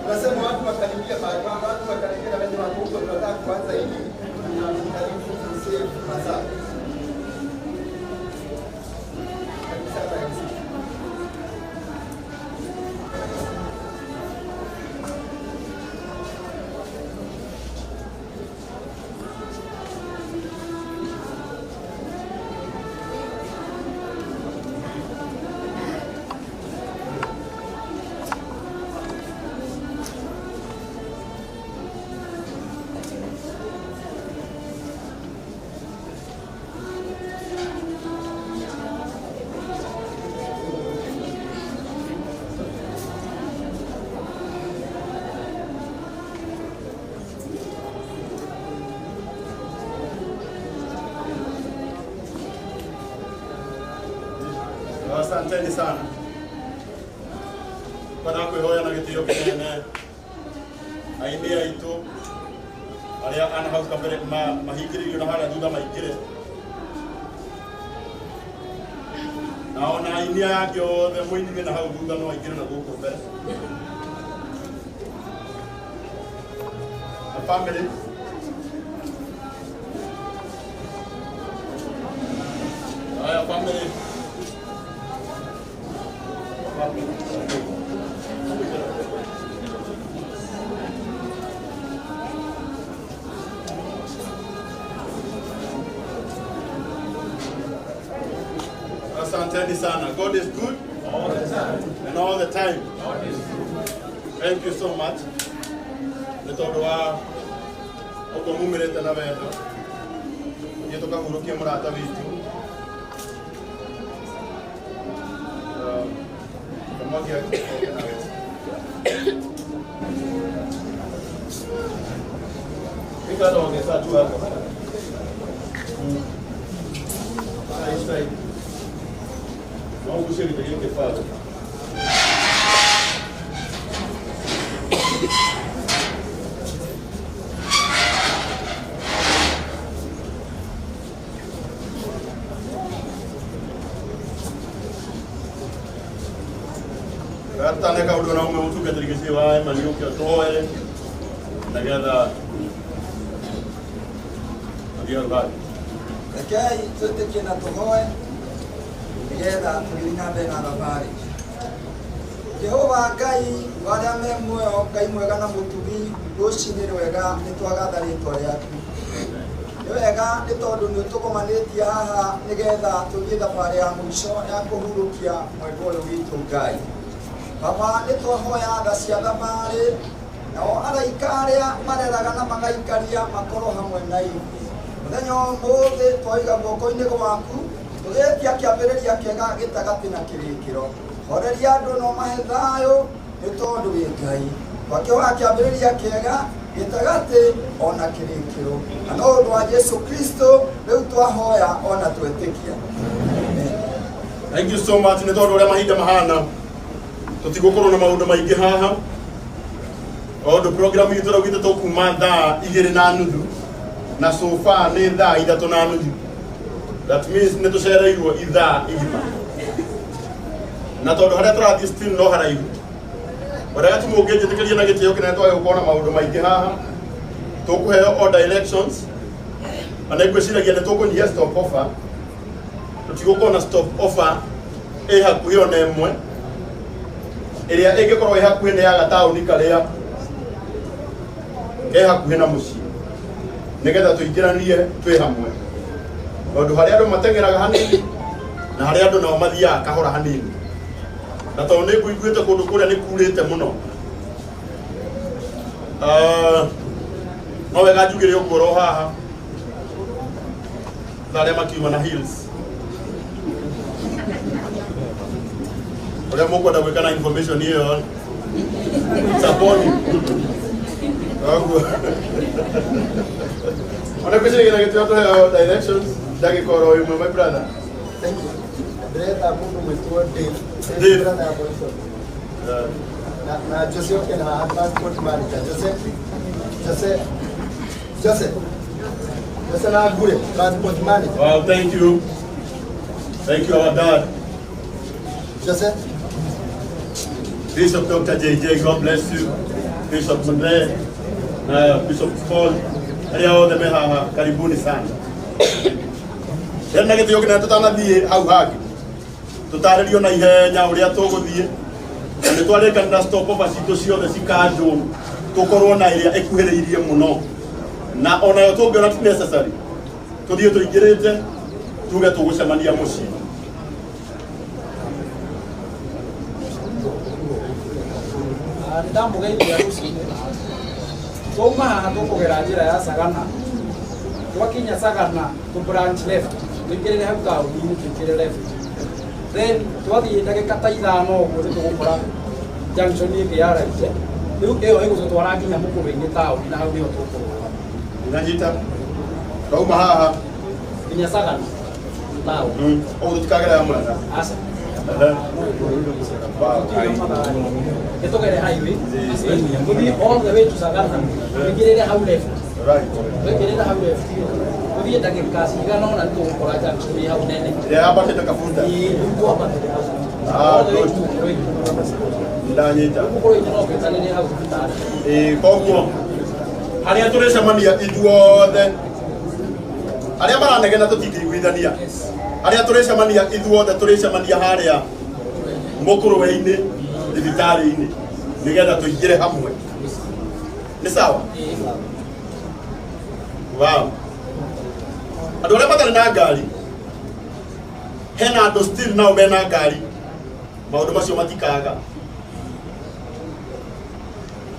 Nasema watu wakaribia watu wakaribia na watu wakubwa tunataka kuanza hivi na karibu kusave masaa. Asanteni sana. Para kuhoya na gitio kinene. Aini aitu aria ana hau kabere mahigiri na hala thutha maingire. Na ona aini yake othe muini na hau thutha no aingire na guku mbere. A family. Aya family. Asanteni sana. God is good all the time. And all the time. Thank you so much. Nitondo wa okomumirete na wendo. Yetoka hurukia murata witu. Pamoja na wewe. Nikado ongeza tu hapo. Right. Vamos puxar ele aqui que fala. Rata na kaudo na ume utuka trikisiwa ai maliu que toe. Nagada. Adiós vai. Rekei sote kina tohoe nigetha tuliringane na thabarĩ. Jehova Ngai warĩa me muoyo, Ngai mwega na mũtugi, rũcinĩ rwega nĩtwagatha rĩĩtwa rĩaku. Nĩ wega nĩ tondũ nĩ ũtũgomanĩtie haha nĩgetha tũthiĩ thabarĩ ya mũico ya kũhurũkia mwendwa ũyũ witũ Ngai. Baba nĩ twahoya tha cia thabarĩ, nao araika arĩa mareraga na magaikaria makorwo hamwe na ithuĩ. Mũthenya ũmũthĩ twaiga guoko-inĩ gwaku, tũgĩtia kĩambĩrĩria kĩega gĩtagatĩ na kĩrĩkĩro. Horeria andũ no mahe thayũ nĩ tondũ wĩ Ngai. Twakĩhoya kĩambĩrĩria kĩega gĩtagatĩ ona kĩrĩkĩro. Na no ũndũ wa Jesu Kristo rĩu twahoya ona twetĩkia. Thank you so much. Nĩ tondũ ũrĩa mahinda mahana. Tũtigũkorwo na maũndũ maingĩ haha. Tondũ program itũ raugĩte tũkuma thaa 2:30. Na so far nĩ thaa 3:30. That means nĩ tũcereirwo ithaa igima. Na tondũ harĩa tũrathiĩ still no haraihu. Whatever tũmũngĩnjĩtĩkĩria na gĩtĩo kĩnene twage gũkorwo na maũndũ maingĩ haha. Tũkũheo order elections. Na ngwĩciragia nĩ tũkũnyihia stop offer. Tũtigũkorwo na stop offer ĩ hakuhĩ ona ĩmwe. Ĩrĩa ĩngĩkorwo ĩ hakuhĩ nĩ ya gataũni karĩa ĩ hakuhĩ na mũciĩ. Nĩgetha tũingĩranie twĩ hamwe. Tondũ harĩa andũ mateng'eraga hanini na harĩa andũ nao mathiaga kahora hanini. Na tondũ nĩ ngũiguĩte kũndũ kũrĩa nĩ kurĩte mũno. No wega njugĩre ũguo ro haha. Tharĩa makiuma na hills. Ũrĩa mũkwenda gwĩka na information ĩyo. Saponi. Ona kwĩciria gĩna gĩtĩo tũheo directions. Ndagĩkorwo ĩmwe my brother. Thank you. Ndĩrenda mũndũ mwĩtwo Dave. Dave. Brother ya Boyson. na Jose okay na transport manager Jose na Gure transport manager. Wow, thank you our dad Jose Bishop Dr. JJ, God bless you. Bishop Mande, Bishop Paul, leo demeha karibuni sana. Yana gitio kina tutanathie hau hagi. Tutaririo na ihenya uria tuguthie. Ni twareka na stop over cito ciothe cikanjwo. Tukorwo na iria ikuhiriirie muno. Na ona yo tungiona ti necessary. Tuthie tuingirite tuge tugucemania mucii. Ndambo gaitu ya rusi toma haha tukugera njira ya Sagana twakinya Sagana to branch left twingirire hau taũni twingire left then twathie ndagĩka ta 5 ũguo tũgũkora junction ĩngĩ ya right rĩu ĩyo ĩgũtwara nginya mũkũrũ-inĩ taũni na hau nĩho tũkũrũgama Inanyita kauma haha nginya Sagana taũni o tutikagera ya Murang'a asa Wow, highway, all the way to Sagana. We get it how left. right. We get it how left. We get the gas. You can only go for a junction. We have then. Yeah, hapa kitakafuta. Ndanyita. Koguo aria turecemania ithuothe aria maranegena tutingĩiguithania aria turecemania ithuothe turecemania haria mũkũrũ-inĩ thibitarĩ-inĩ nigetha tuingĩre hamwe nĩ sawa. Wow, andũ arĩa matarĩ na ngari hena andũ still nao mena ngari maũndũ macio matikaga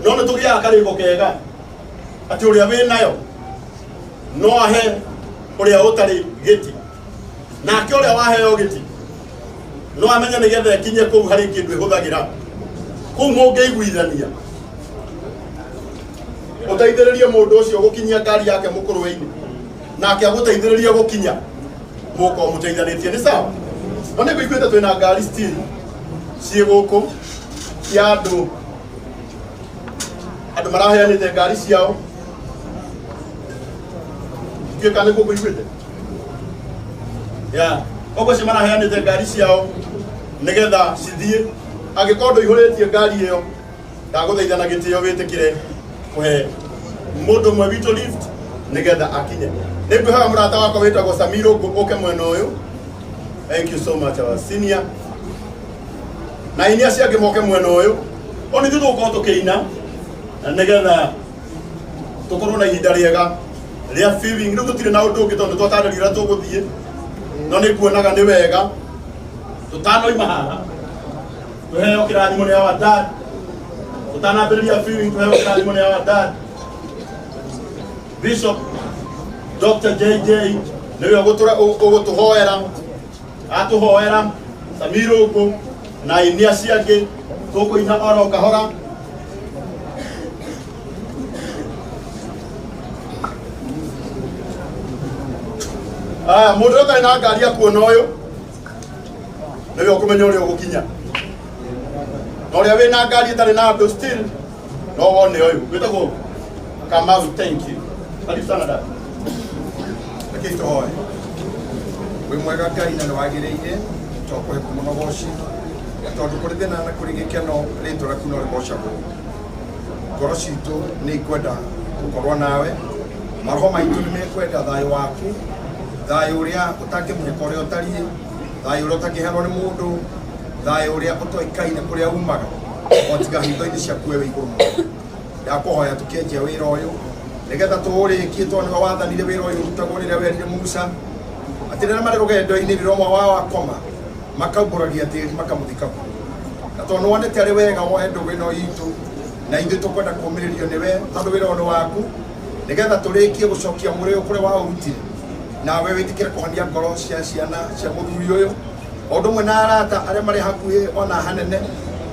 no nĩ tũgĩaga karĩko kega atĩ ũrĩa wĩ nayo no ahe ũrĩa ũtarĩ gĩti nake ũrĩa waheo gĩti no amenya nĩgetha ekinye kũu harĩ kĩndũ ĩhũthagĩra kũu mũngĩiguithania ũteithĩrĩrie mũndũ ũcio gũkinyia ngari yake mũkũrũ-inĩ nake agũteithĩrĩrie gũkinya mũkorwo mũteithanĩtie nĩ sawa. No nĩ ngũiguĩte twĩna ngari still ciĩ gũkũ cia andũ maraheanĩte ngari ciao tuĩka nĩ ngũiguĩte koguo ci maraheanĩte ngari ciao nĩgetha cithiĩ angĩkorwo ndũihũrĩtie ngari ĩyo ndagũthaitha na gĩtĩo wĩtĩkĩre kũhe mũndũ ũmwe witũ lift nĩgetha akinye. Nĩ ngwĩhoya mũrata wakwa wĩtagwo Samiro ũke mwena ũyũ. Thank you so much our senior. Na inia ciangĩ moke mwena ũyũ o nĩ tũgũkorwo tũkĩina nĩgetha tũkorwo na ihinda rĩega rĩa viewing. Rĩu tũtirĩ na ũndũ ũngĩ tondũ twatarĩria ũrĩa tũgũthiĩ no nĩ kuonaga nĩ wega tũtanoima haha tũheo kĩrathimo nĩ our dad tũtanambĩrĩria viewing tũheo kĩrathimo nĩ our dad Bishop Dr. JJ nĩwe ũgũtũhoera atũhoera Samiro ũkũ na inia ciangĩ tũkũina oro kahora. Mũndũ ũtarĩ na ngari akuona ũyũ nĩwe ũkũmenya ũrĩa ũgũkinya na ũrĩa wĩna ngari ĩtarĩ na andũ still no wone ũyũ wĩtagwo Kamau. Thank you. Karibu sana dada. Lakini tũhoe wĩ mwega Ngai na nĩ wagĩrĩire tũkũhe kũmũnogoci tondũ kũrĩ thĩna na kũrĩ gĩkeno rĩtwa rĩaku no rĩgocagwo. Ngoro citũ nĩ ikwenda gũkorwo nawe, maroho maitũ nĩ mekwenda thayũ waku, thayũ ũrĩa ũtangĩmenyeka ũrĩa ũtariĩ, thayũ ũrĩa ũtangĩheanwo nĩ mũndũ, thayũ ũrĩa ũtoĩkaine kũrĩa umaga o tiga hitho-inĩ ciaku we wĩ igũrũ mũno. Ndakũhoya tũkĩanjia wĩra ũyũ nĩgetha tũũrĩkie tondũ nĩwe wathanire wĩra ũyũ ũrutagwo rĩrĩa werire Musa atĩ rĩrĩa marĩ rũgendo-inĩ rĩrĩa ũmwe wao akoma makaumbũragia tĩri makamũthika kuo. Na tondũ nĩwonete arĩ wega woe ndũgũ ĩno itũ na ithuĩ tũkwenda kũũmĩrĩrio nĩwe tondũ wĩra ũyũ nĩ waku nĩgetha tũrĩkie gũcokia mũrĩo kũrĩa waũrutire nawe wĩtĩkĩre kũhonia ngoro cia ciana cia mũthuri ũyũ o ũndũ ũmwe na arata arĩa marĩ hakuhĩ ona hanene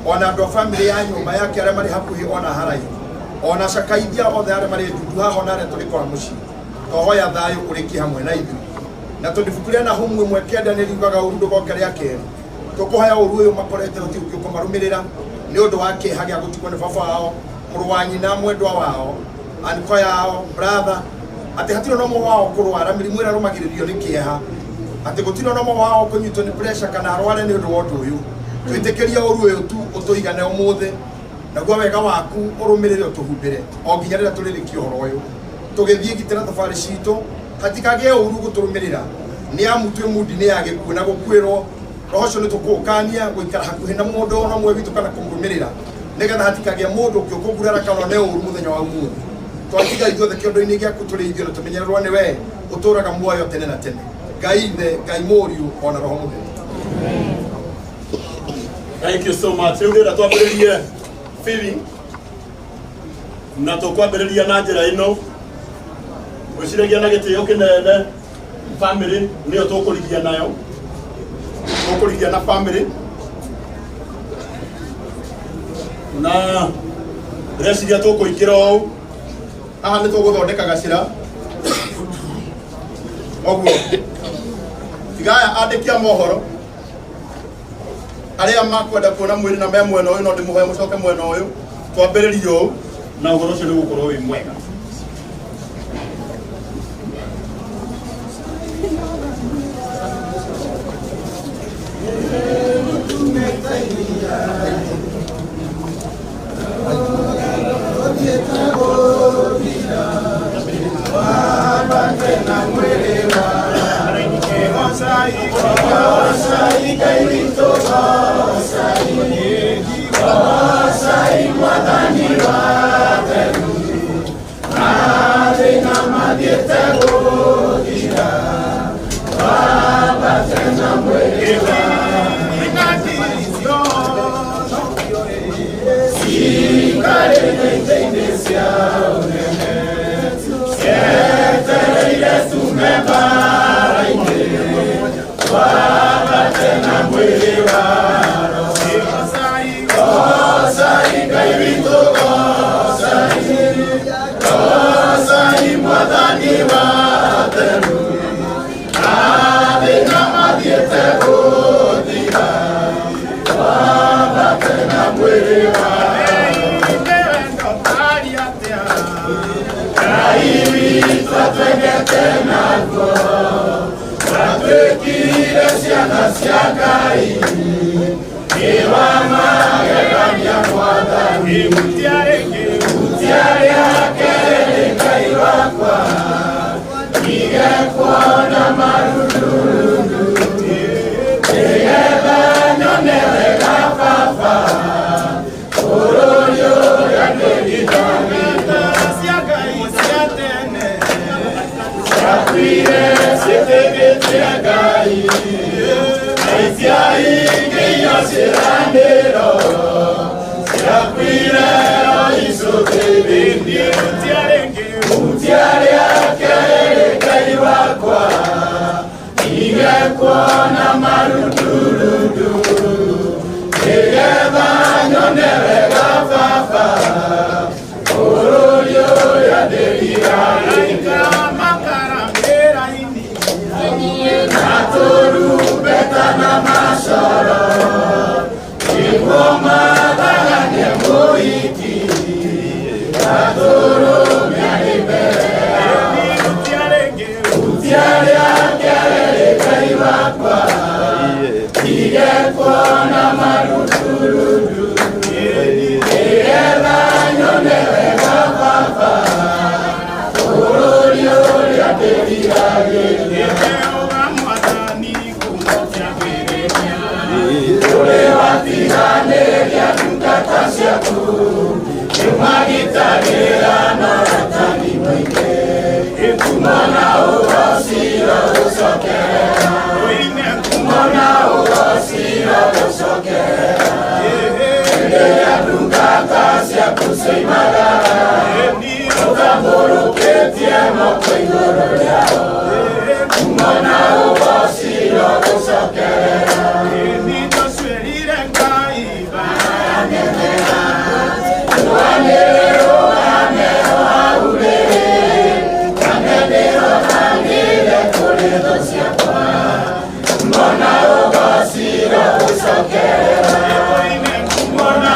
ona andũ a bamĩrĩ ya nyũmba yake arĩa marĩ hakuhĩ ona haraihu ona cakaithia othe arĩa marĩ ndundu haha ona arĩa tũrĩkora mũciĩ. Tũhoya thayũ ũrĩkie hamwe na ithuĩ na tondũ ibuku rĩa Nahumu 1:9 nĩ riugaga ũru ndũgoke rĩa kerĩ. Tũkũhoya ũru ũyũ makorete ũkũmarũmĩrĩra nĩ ũndũ wa kĩeha gĩa gũtigwo nĩ baba wao, mũrũ wa nyina, mwendwa wao, anko yao, brother, atĩ hatirĩ na ũmwe wao kũrwara mĩrimũ ĩrĩa ĩrũmagĩrĩrio nĩ kĩeha, atĩ gũtirĩ na ũmwe wao kũnyitwo nĩ pressure kana arware nĩ ũndũ wa ũndũ ũyũ. Twĩtĩkĩria ũru ũyũ tu ũtũigane ũmũthĩ, naguo wega waku ũrũmĩrĩre ũtũhumbĩre o nginya rĩrĩa tũrĩrĩkia ũhoro ũyũ. Tũgĩthiĩ gitĩra thabarĩ citũ, hatikagĩe ũru gũtũrũmĩrĩra, nĩ amu twĩ mood-inĩ ya gĩkuũ na gũkuĩrwo. Roho ũcio nĩ tũkũũkania gũikara hakuhĩ na mũndũ ona ũmwe witũ kana kũmũrũmĩrĩra, nĩgetha hatikagĩe mũndũ ũngĩ ũkũgurara kana one ũru mũthenya wa ũmũthĩ. Twatiga ithuothe kĩondo-inĩ gĩaku tũrĩ ithuĩ na tũmenyererwo nĩ wee ũtũũraga muoyo tene na tene. Ngai Ithe, Ngai Mũriũ ona Roho Mũtheru. Thank you so much. Rĩu rĩrĩa twambĩrĩrie feeling na tũkwambĩrĩria na njĩra ĩno, gwĩciragia na gĩtĩo kĩnene family nĩyo tũkũrigia nayo, tũkũrigia na family, na rĩciria tũkũingĩra ũũ. Haha nĩ tũgũthondeka gacĩra ũguo tigaya andĩki a mohoro arĩa makwenda kuona mwĩrĩ na me mwena ũyũ no ndĩmũhoe mũcoke mwena ũyũ, twambĩrĩrie ũũ na ũhoro ũcio nĩ ũgũkorwo wĩ mwega. Mbona